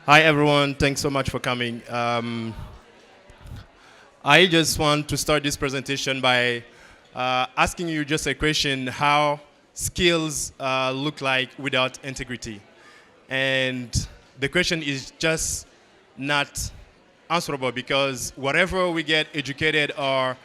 Hi, everyone. Thanks so much for coming. I just want to start this presentation by asking you just a question, how skills look like without integrity. And the question is just not answerable because whatever we get educated or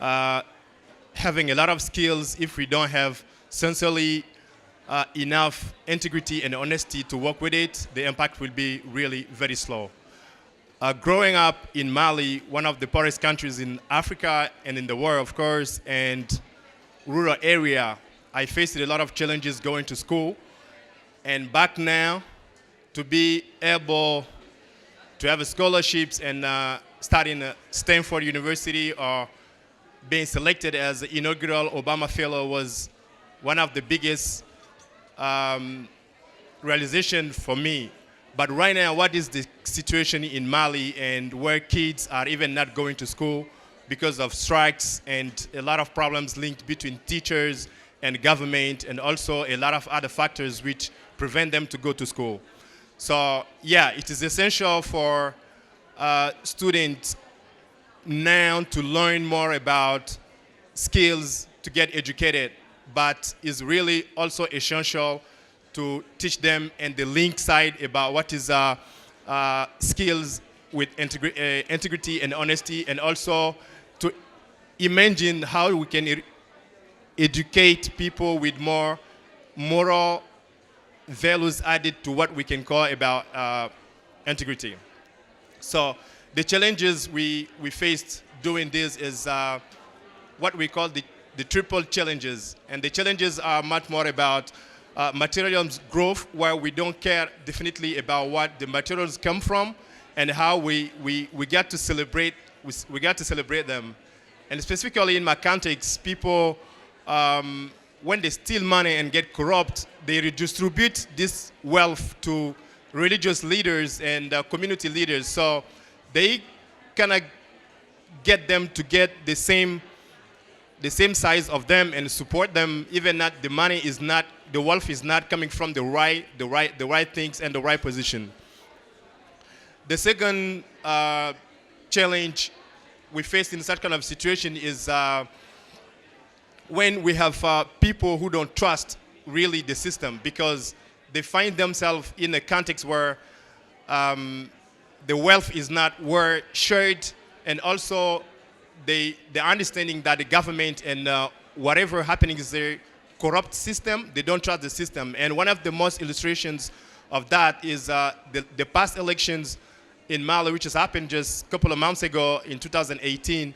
uh, having a lot of skills, if we don't have sincerely enough integrity and honesty to work with it, the impact will be really very slow. Growing up in Mali, one of the poorest countries in Africa and in the world, of course, and rural area, I faced a lot of challenges going to school. And back now, to be able to have scholarships and studying at Stanford University or being selected as the inaugural Obama Fellow was one of the biggest realization for me. But right now, what is the situation in Mali and where kids are even not going to school because of strikes and a lot of problems linked between teachers and government and also a lot of other factors which prevent them to go to school. So yeah, it is essential for students now to learn more about skills to get educated, but is really also essential to teach them and the link side about what is skills with integrity and honesty, and also to imagine how we can educate people with more moral values added to what we can call about integrity. So the challenges we faced doing this is what we call the triple challenges. And the challenges are much more about materials growth, where we don't care definitely about what the materials come from and how we get to celebrate we get to celebrate them. And specifically in my context, people when they steal money and get corrupt, they redistribute this wealth to religious leaders and community leaders. So they kind of get them to get the same size of them and support them, even that the money is not, the wealth is not coming from the right things and the right position. The second challenge we face in such kind of situation is when we have people who don't trust really the system because they find themselves in a context where the wealth is not well shared, and also the understanding that the government and whatever happening is a corrupt system, they don't trust the system. And one of the most illustrations of that is the past elections in Mali, which has happened just a couple of months ago in 2018.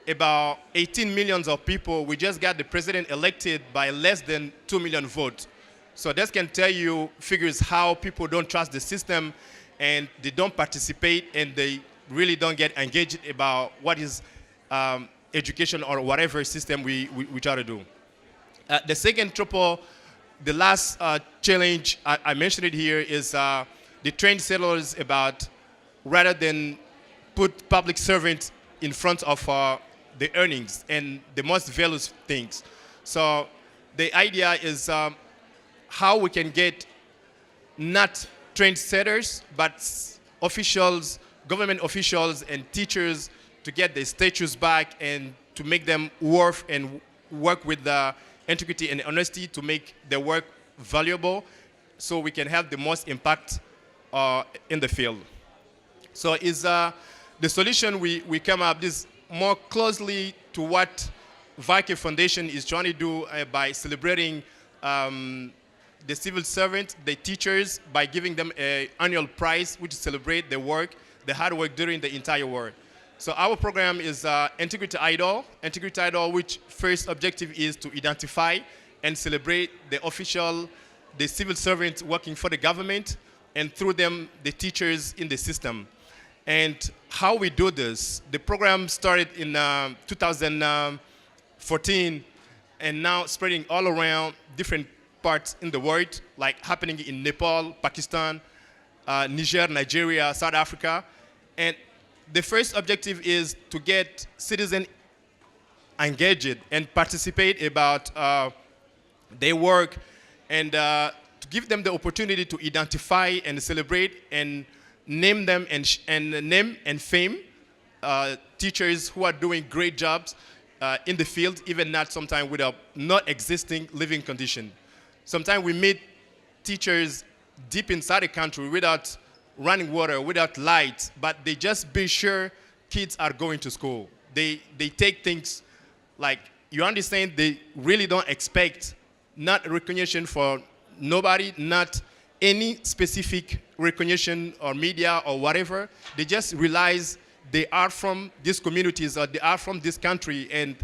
About 18 million of people, we just got the president elected by less than 2 million votes. So this can tell you figures how people don't trust the system and they don't participate and they really don't get engaged about what is education or whatever system we try to do. The second triple, the last challenge, I mentioned it here, is the trained settlers about rather than put public servants in front of the earnings and the most valuable things. So the idea is how we can get not trained setters, but officials, government officials and teachers to get their status back and to make them work and work with the integrity and honesty to make their work valuable so we can have the most impact in the field. So is the solution we come up this more closely to what Vike Foundation is trying to do by celebrating the civil servants, the teachers, by giving them an annual prize which celebrate their work, the hard work during the entire work. So our program is Integrity Idol. Integrity Idol, which first objective is to identify and celebrate the official, the civil servants working for the government, and through them, the teachers in the system. And how we do this, the program started in 2014 and now spreading all around different parts in the world, like happening in Nepal, Pakistan, Niger, Nigeria, South Africa. And the first objective is to get citizens engaged and participate about their work and to to give them the opportunity to identify and celebrate and name them and name and fame teachers who are doing great jobs in the field, even not sometimes with a not existing living condition. Sometimes we meet teachers deep inside the country without running water, without light, but they just be sure kids are going to school. They take things like, you understand, they really don't expect not recognition for nobody, not any specific recognition or media or whatever. They just realize they are from these communities or they are from this country, and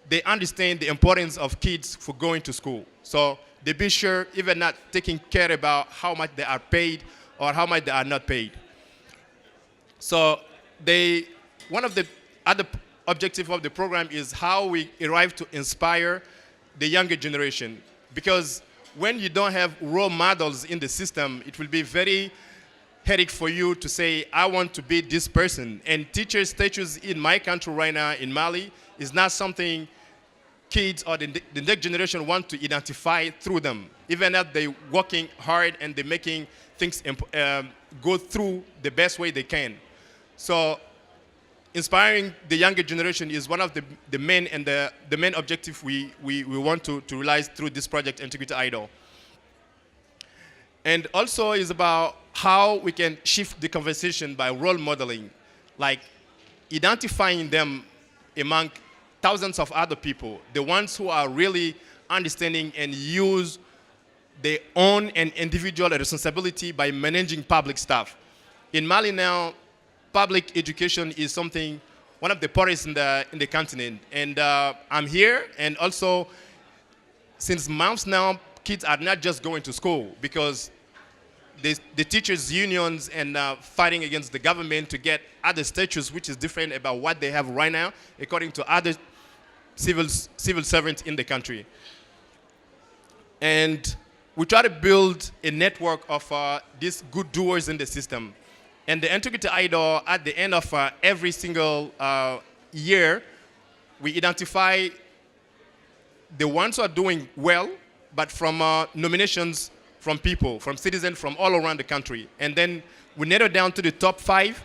they understand the importance of kids for going to school. So they be sure even not taking care about how much they are paid or how much they are not paid. So one of the other objectives of the program is how we arrive to inspire the younger generation. Because when you don't have role models in the system, it will be very headache for you to say, I want to be this person. And teacher status in my country right now, in Mali, is not something kids or the next generation want to identify through them. Even if they're working hard and they're making things go through the best way they can. So inspiring the younger generation is one of the main and the main objective we want to realize through this project, Integrity Idol. And also is about how we can shift the conversation by role modeling, like identifying them among thousands of other people, the ones who are really understanding and use their own and individual responsibility by managing public stuff. In Mali now, public education is one of the poorest in the continent. And I'm here, and also since months now, kids are not just going to school because the teachers' unions and fighting against the government to get other statuses, which is different about what they have right now, according to other civil servants in the country. And we try to build a network of these good doers in the system. And the Integrity Idol, at the end of every single year, we identify the ones who are doing well, but from nominations from people, from citizens from all around the country. And then we narrow down to the top 5,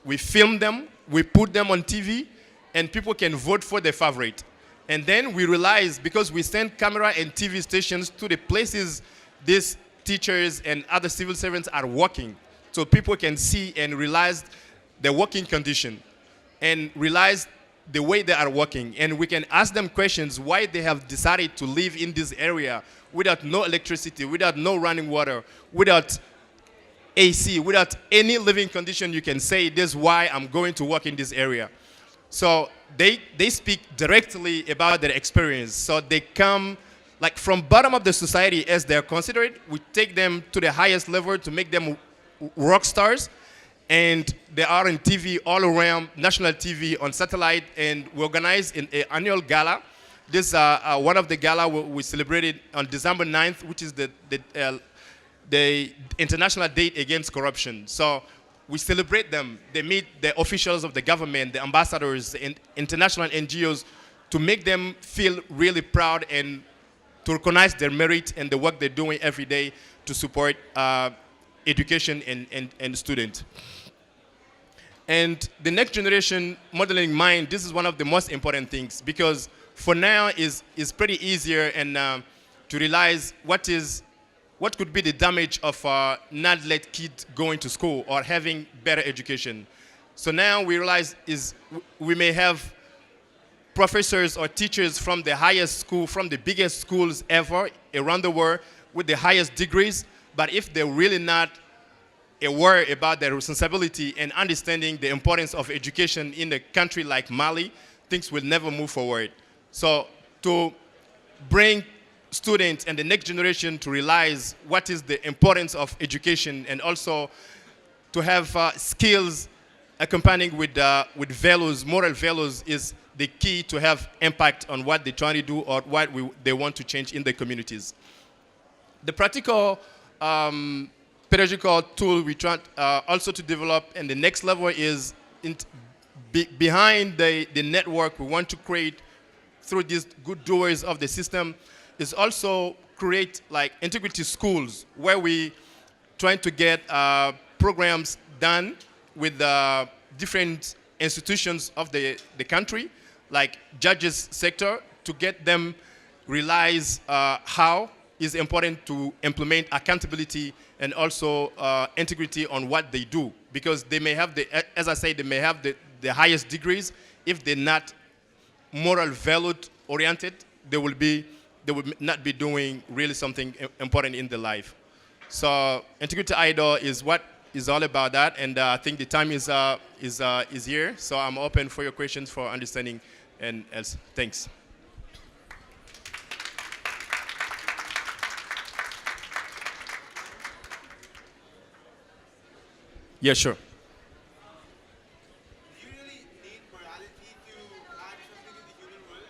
we film them, we put them on TV, and people can vote for their favorite. And then we realize, because we send camera and TV stations to the places these teachers and other civil servants are working, so people can see and realize their working condition and realize the way they are working. And we can ask them questions why they have decided to live in this area without no electricity, without no running water, without AC, without any living condition. You can say, this is why I'm going to work in this area. So they speak directly about their experience. So they come like from bottom of the society as they're considered. We take them to the highest level to make them rock stars. And they are on TV all around, national TV, on satellite, and we organize an annual gala. This one of the gala we celebrated on December 9th, which is the International Day Against Corruption. So we celebrate them. They meet the officials of the government, the ambassadors, and international NGOs to make them feel really proud and to recognize their merit and the work they're doing every day to support education and students. And the next generation modeling mind, this is one of the most important things, because for now is pretty easier and to realize what could be the damage of not let kids going to school or having better education. So now we realize we may have professors or teachers from the highest school, from the biggest schools ever around the world with the highest degrees, but if they're really not aware about their responsibility and understanding the importance of education in a country like Mali, things will never move forward. So to bring students and the next generation to realize what is the importance of education, and also to have skills accompanying with values, moral values, is the key to have impact on what they're trying to do or what they want to change in their communities. The practical pedagogical tool we try also to develop, and the next level is behind the network we want to create through these good doers of the system, is also create like integrity schools where we trying to get programs done with different institutions of the country, like judges sector, to get them realize how is important to implement accountability and also integrity on what they do, because they may have as I say, they may have the highest degrees. If they're not moral value oriented, they will not be doing really something important in their life. So integrity idol is what is all about that, and I think the time is here. So I'm open for your questions, for understanding, and else. Thanks. Yeah, sure. Do you really need morality to add something to the human world?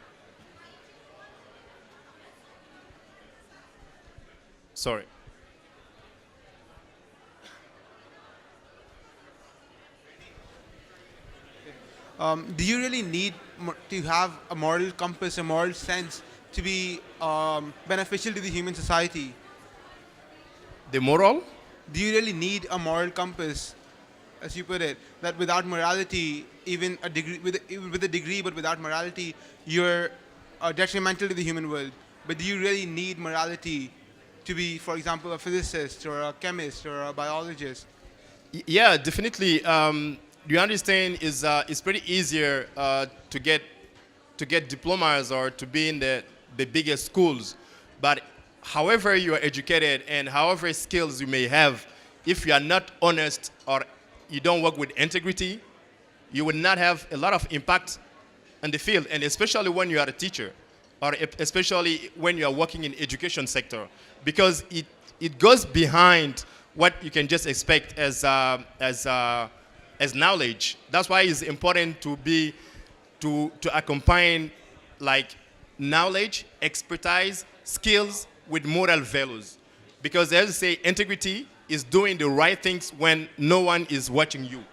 Sorry. Do you really need to have a moral compass, a moral sense to be beneficial to the human society? The moral? Do you really need a moral compass, as you put it, that without morality, even a degree, with a degree but without morality, you're detrimental to the human world? But do you really need morality to be, for example, a physicist or a chemist or a biologist? Yeah, definitely. You understand it's pretty easier to get diplomas or to be in the biggest schools, but however you are educated and however skills you may have, if you are not honest or you don't work with integrity, you will not have a lot of impact in the field, and especially when you are a teacher, or especially when you are working in education sector, because it goes behind what you can just expect as knowledge. That's why it's important to accompany like knowledge, expertise, skills with moral values, because as I say, integrity is doing the right things when no one is watching you.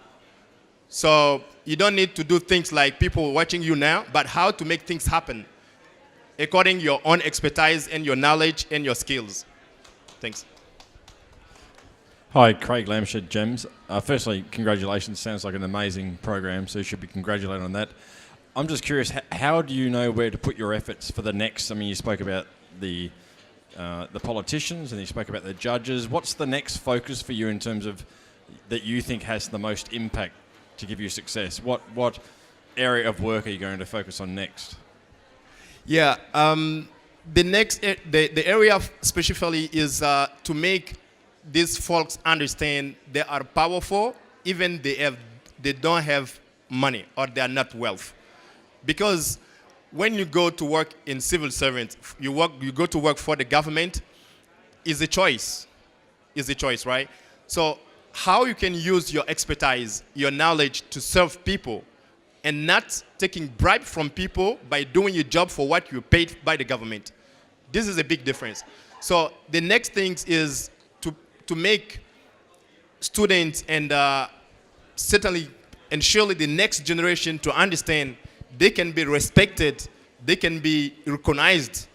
So you don't need to do things like people watching you now, but how to make things happen according to your own expertise and your knowledge and your skills. Thanks. Hi, Craig Lamshed, GEMS. Firstly, congratulations. Sounds like an amazing program, so you should be congratulated on that. I'm just curious, how do you know where to put your efforts for the next? I mean, you spoke about the politicians and you spoke about the judges. What's the next focus for you in terms of that you think has the most impact to give you success? What area of work are you going to focus on next? Yeah, the next the area specifically is to make these folks understand they are powerful, even they don't have money or they are not wealth. Because when you go to work in civil servant, you go to work for the government, is a choice. Is a choice, right? So how you can use your expertise, your knowledge to serve people and not taking bribe from people by doing your job for what you're paid by the government. This is a big difference. So the next thing is to make students and certainly and surely the next generation to understand they can be respected, they can be recognized,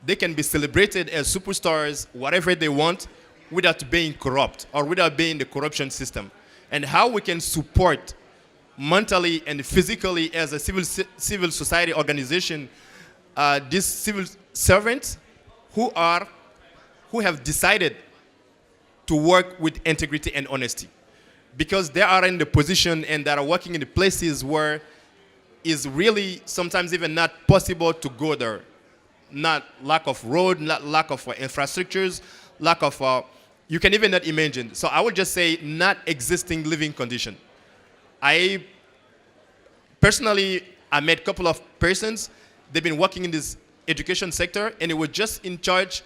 they can be celebrated as superstars, whatever they want, without being corrupt or without being the corruption system. And how we can support mentally and physically as a civil society organization these civil servants who have decided to work with integrity and honesty, because they are in the position and they are working in the places where is really sometimes even not possible to go there. Not lack of road, not lack of infrastructures, lack of, you can even not imagine. So I would just say not existing living condition. I personally met a couple of persons, they've been working in this education sector and they were just in charge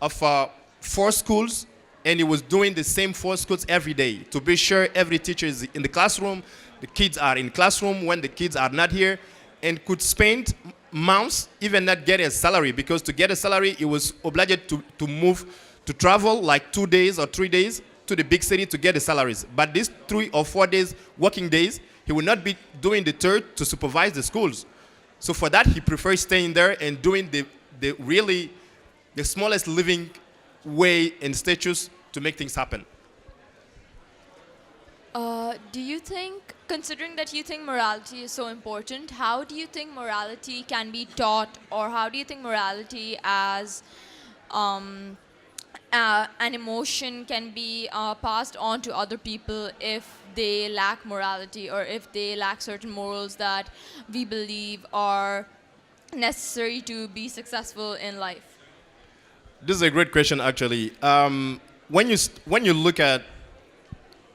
of 4 schools, and he was doing the same 4 schools every day to be sure every teacher is in the classroom, the kids are in classroom when the kids are not here, and could spend months even not get a salary, because to get a salary he was obliged to move, to travel like 2 days or 3 days to the big city to get the salaries. But these 3 or 4 days, working days, he will not be doing the third to supervise the schools. So for that, he prefers staying there and doing the really the smallest living way and status to make things happen. Do you think, considering that you think morality is so important, how do you think morality can be taught, or how do you think morality as an emotion can be passed on to other people if they lack morality, or if they lack certain morals that we believe are necessary to be successful in life? This is a great question, actually. When you look at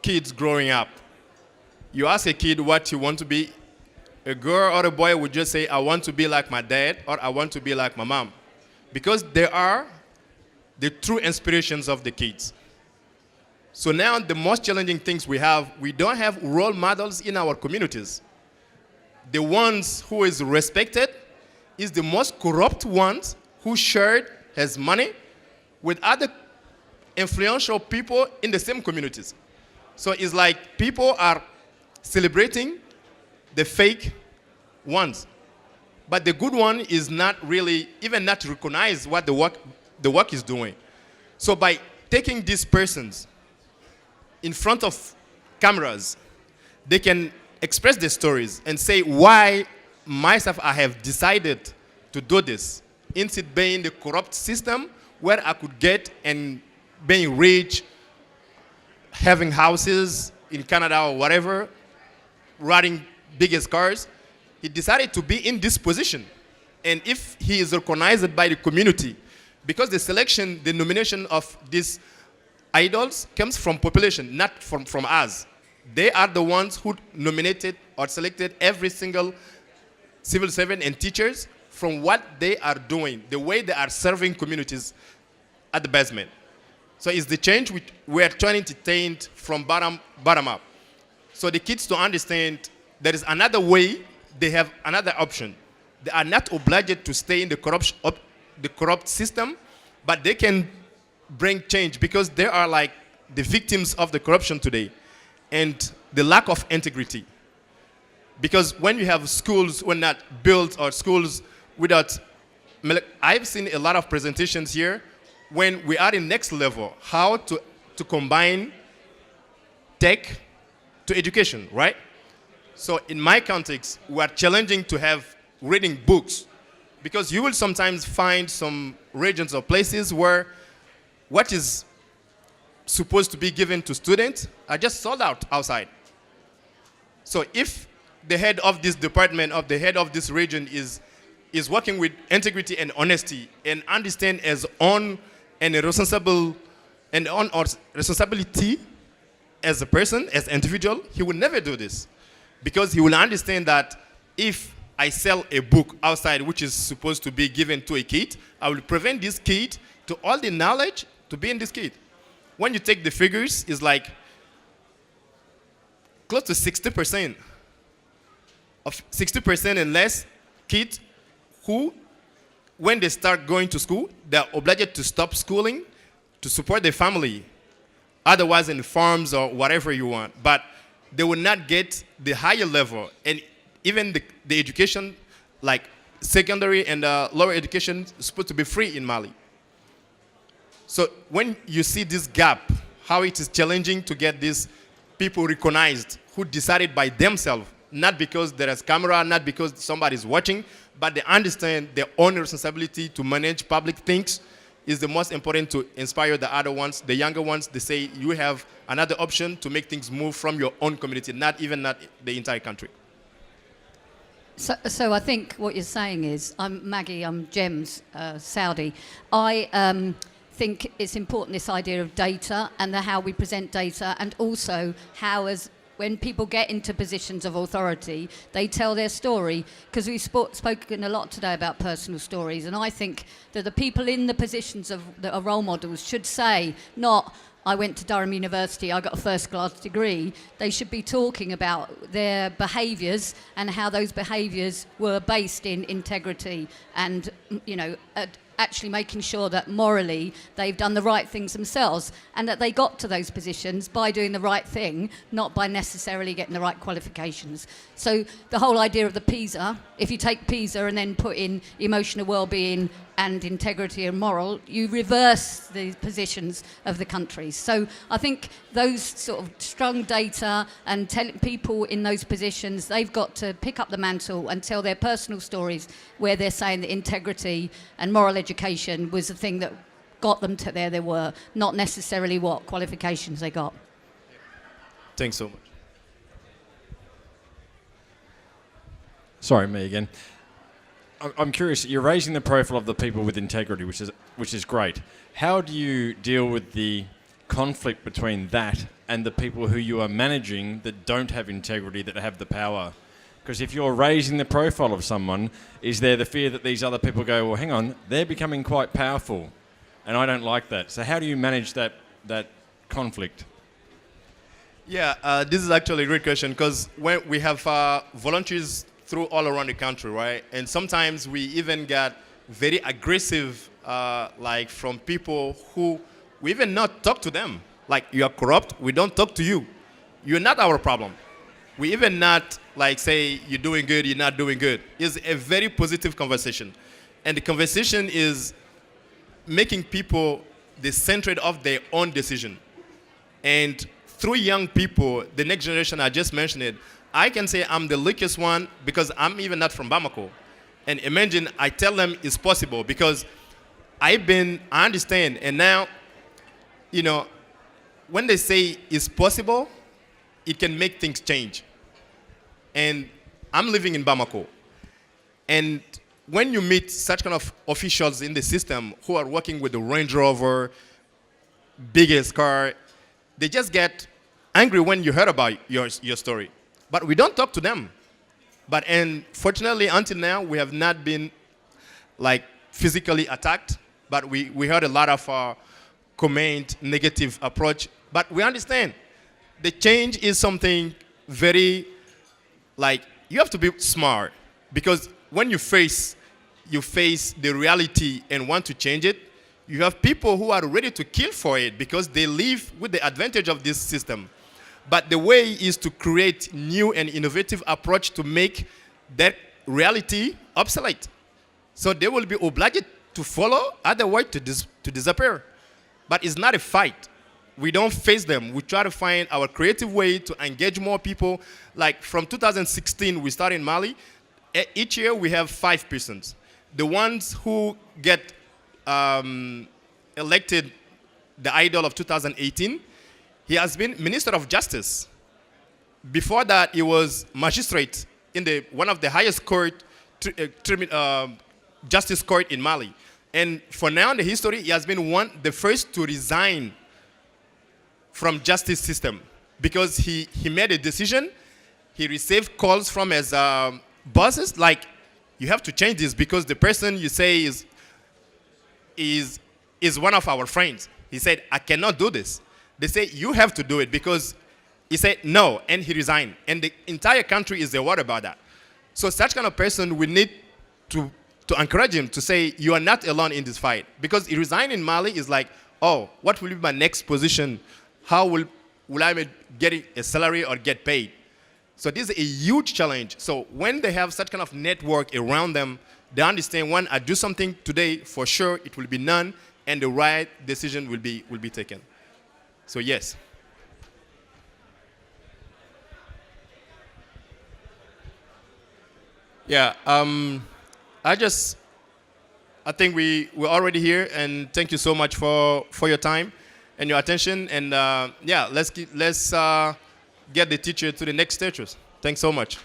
kids growing up, you ask a kid what you want to be, a girl or a boy would just say, I want to be like my dad, or I want to be like my mom. Because they are the true inspirations of the kids. So now the most challenging things we don't have role models in our communities. The ones who is respected is the most corrupt ones who shared his money with other influential people in the same communities. So it's like people are celebrating the fake ones. But the good one is not really, even not recognize what the work is doing. So by taking these persons in front of cameras, they can express their stories and say why myself I have decided to do this, instead of being the corrupt system where I could get and being rich, having houses in Canada or whatever, riding biggest cars. He decided to be in this position. And if he is recognized by the community, because the selection, the nomination of these idols comes from population, not from us. They are the ones who nominated or selected every single civil servant and teachers from what they are doing, the way they are serving communities at the basement. So it's the change we are trying to taint from bottom up. So the kids to understand there is another way, they have another option. They are not obliged to stay in the corrupt system, but they can bring change because they are like the victims of the corruption today and the lack of integrity. Because when you have schools who are not built or schools without, I've seen a lot of presentations here when we are in next level, how to combine tech to education, right? So in my context, we are challenging to have reading books because you will sometimes find some regions or places where what is supposed to be given to students are just sold out outside. So if the head of this department, or the head of this region is working with integrity and honesty and understand as on and a responsible and on our responsibility as a person, as an individual, he will never do this. Because he will understand that if I sell a book outside which is supposed to be given to a kid, I will prevent this kid to all the knowledge to be in this kid. When you take the figures, it's like close to 60% and less kids who, when they start going to school, they're obliged to stop schooling to support their family. Otherwise, in farms or whatever you want. But they will not get the higher level. And even the education, like secondary and lower education, is supposed to be free in Mali. So when you see this gap, how it is challenging to get these people recognized who decided by themselves, not because there is camera, not because somebody is watching, but they understand their own responsibility to manage public things is the most important to inspire the other ones, the younger ones. They say you have another option to make things move from your own community, not the entire country. So I think what you're saying is, I'm Maggie, I'm Gems, Saudi. I think it's important, this idea of data and how we present data, and also how when people get into positions of authority, they tell their story. Because we've spoken a lot today about personal stories, and I think that the people in the positions that are role models should say, not, I went to Durham University, I got a first-class degree. They should be talking about their behaviours and how those behaviours were based in integrity and, actually making sure that morally they've done the right things themselves and that they got to those positions by doing the right thing, not by necessarily getting the right qualifications. So the whole idea of the PISA, if you take PISA and then put in emotional well-being and integrity and moral, you reverse the positions of the countries. So I think those sort of strong data and telling people in those positions, they've got to pick up the mantle and tell their personal stories where they're saying that integrity and moral education was the thing that got them to where they were, not necessarily what qualifications they got. Thanks so much. Sorry, me again. I'm curious, you're raising the profile of the people with integrity, which is great. How do you deal with the conflict between that and the people who you are managing that don't have integrity, that have the power? Because if you're raising the profile of someone, is there the fear that these other people go, well, hang on, they're becoming quite powerful, and I don't like that. So how do you manage that conflict? Yeah, this is actually a great question, because when we have volunteers through all around the country, right? And sometimes we even get very aggressive, like from people who we even not talk to them. Like, you are corrupt, we don't talk to you. You're not our problem. We even not like say you're doing good, you're not doing good. It's a very positive conversation. And the conversation is making people the center of their own decision. And through young people, the next generation, I just mentioned it, I can say I'm the luckiest one because I'm even not from Bamako. And imagine I tell them it's possible because I understand. And now, you know, when they say it's possible, it can make things change. And I'm living in Bamako. And when you meet such kind of officials in the system who are working with the Range Rover, biggest car, they just get angry when you heard about your story. But we don't talk to them. But fortunately, until now, we have not been like physically attacked. But we heard a lot of comment, negative approach. But we understand the change is something very, like, you have to be smart. Because when you face the reality and want to change it, you have people who are ready to kill for it because they live with the advantage of this system. But the way is to create new and innovative approach to make that reality obsolete. So they will be obliged to follow, otherwise to disappear. But it's not a fight. We don't face them. We try to find our creative way to engage more people. Like from 2016, we started in Mali. Each year we have 5 persons. The ones who get elected the idol of 2018, he has been Minister of Justice. Before that, he was magistrate in one of the highest court, justice court in Mali. And for now in the history, he has been the first to resign from justice system because he made a decision. He received calls from his bosses like, you have to change this because the person you say is one of our friends. He said, I cannot do this. They say, you have to do it because he said no, and he resigned. And the entire country is aware about that. So such kind of person, we need to encourage him to say, you are not alone in this fight. Because he resigned in Mali is like, oh, what will be my next position? How will I get a salary or get paid? So this is a huge challenge. So when they have such kind of network around them, they understand when I do something today, for sure it will be done, and the right decision will be taken. So yes. Yeah. I think we're already here, and thank you so much for your time and your attention. And yeah, let's get the teacher to the next stages. Thanks so much.